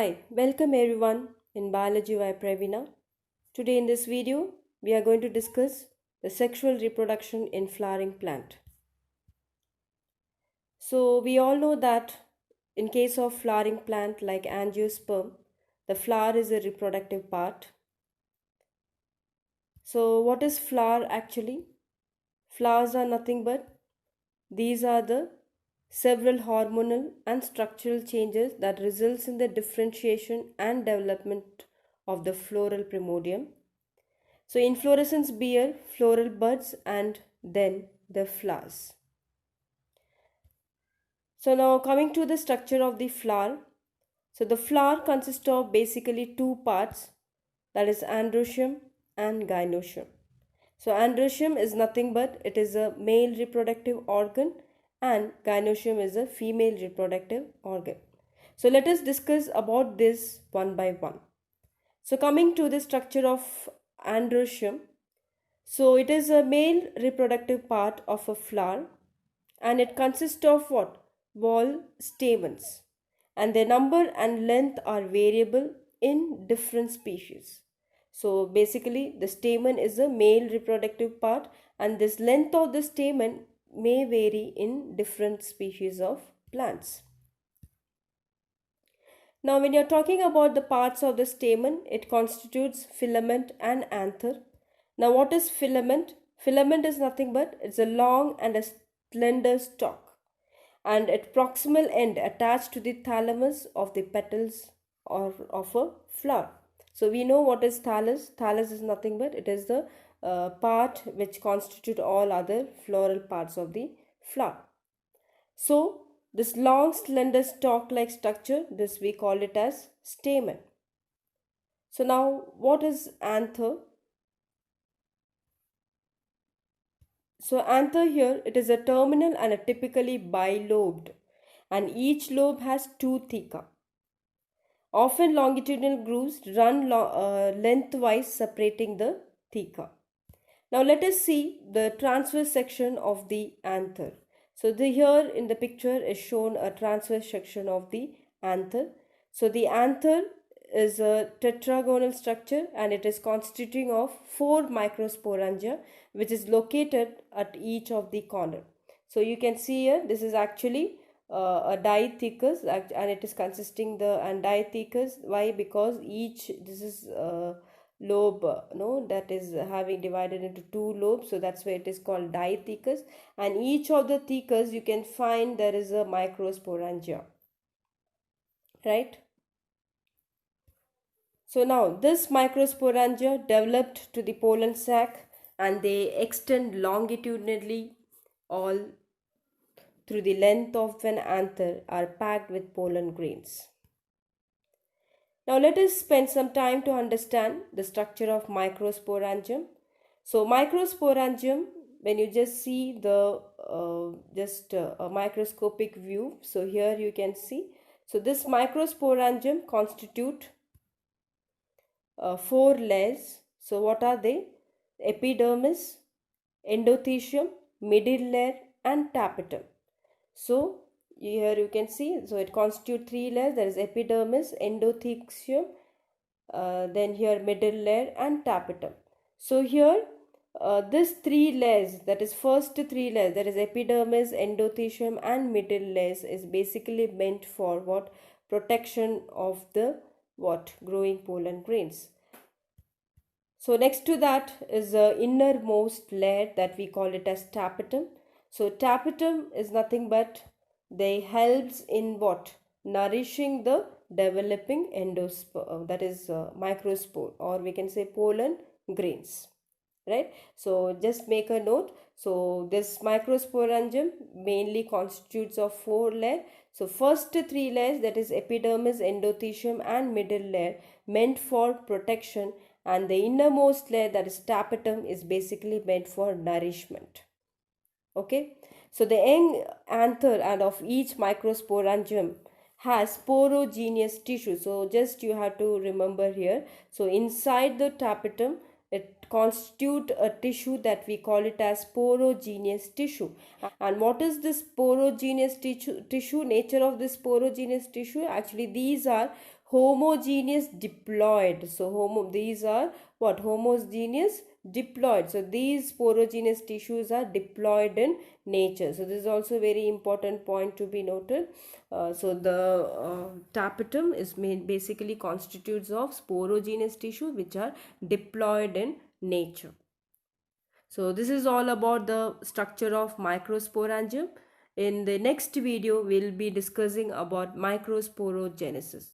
Hi, welcome everyone in Biology by Pravina. Today in this video, we are going to discuss the sexual reproduction in flowering plant. So we all know that in case of flowering plant like angiosperm, the flower is a reproductive part. So what is flower actually? Flowers are nothing but these are the several hormonal and structural changes that results in the differentiation and development of the floral primordium. So inflorescence bear floral buds and then the flowers. So now coming to the structure of the flower. So the flower consists of basically two parts, that is androecium and gynoecium. So androecium is nothing but it is a male reproductive organ and gynoecium is a female reproductive organ. So let us discuss about this one by one. So coming to the structure of androecium, so it is a male reproductive part of a flower and it consists of what? Wall stamens, and their number and length are variable in different species. So basically the stamen is a male reproductive part and this length of the stamen may vary in different species of plants. Now when you're talking about the parts of the stamen, it constitutes filament and anther. Now what is filament? Filament is nothing but it's a long and a slender stalk and at proximal end attached to the thalamus of the petals or of a flower. So we know what is thallus. Thallus is nothing but it is the part which constitute all other floral parts of the flower. So this long slender stalk like structure, this we call it as stamen. So now what is anther? So anther here, it is a terminal and a typically bilobed and each lobe has two theca. Often longitudinal grooves run lengthwise separating the theca. Now let us see the transverse section of the anther. So here in the picture is shown a transverse section of the anther. So the anther is a tetragonal structure and it is constituting of 4 microsporangia which is located at each of the corner. So you can see here this is actually a diathecus and it is consisting the and diathecus. Why? Because each this is lobe no that is having divided into two lobes, so that's why it is called diathecus, and each of the thecus you can find there is a microsporangia, right? So now this microsporangia developed to the pollen sac and they extend longitudinally all through the length of an anther are packed with pollen grains. Now let us spend some time to understand the structure of microsporangium. So microsporangium, when you just see the a microscopic view, so here you can see. So this microsporangium constitute 4 layers. So what are they? Epidermis, endothecium, middle layer and tapetum. So here you can see, so it constitutes 3 layers. There is epidermis, endothecium, then here middle layer and tapetum. So here this 3 layers, that is first 3 layers, that is epidermis, endothecium and middle layers is basically meant for what? Protection of the what? Growing pollen grains. So next to that is the innermost layer that we call it as tapetum. So tapetum is nothing but they helps in what? Nourishing the developing endospore, that is microspore, or we can say pollen grains, right? So just make a note. So this microsporangium mainly constitutes of 4 layers. So first 3 layers, that is epidermis, endothecium and middle layer, meant for protection, and the innermost layer, that is tapetum, is basically meant for nourishment. Okay, so the young anther and of each microsporangium has porogenous tissue. So just you have to remember here. So inside the tapetum, it constitute a tissue that we call it as porogenous tissue. And what is this porogenous tissue? Nature of this porogenous tissue? Actually, these are homogeneous diploid. So these are what? Homogeneous diploid. So these porogenous tissues are diploid in nature. So this is also a very important point to be noted. So the tapetum is basically constitutes of sporogenous tissue which are diploid in nature. So this is all about the structure of microsporangium. In the next video, we'll be discussing about microsporogenesis.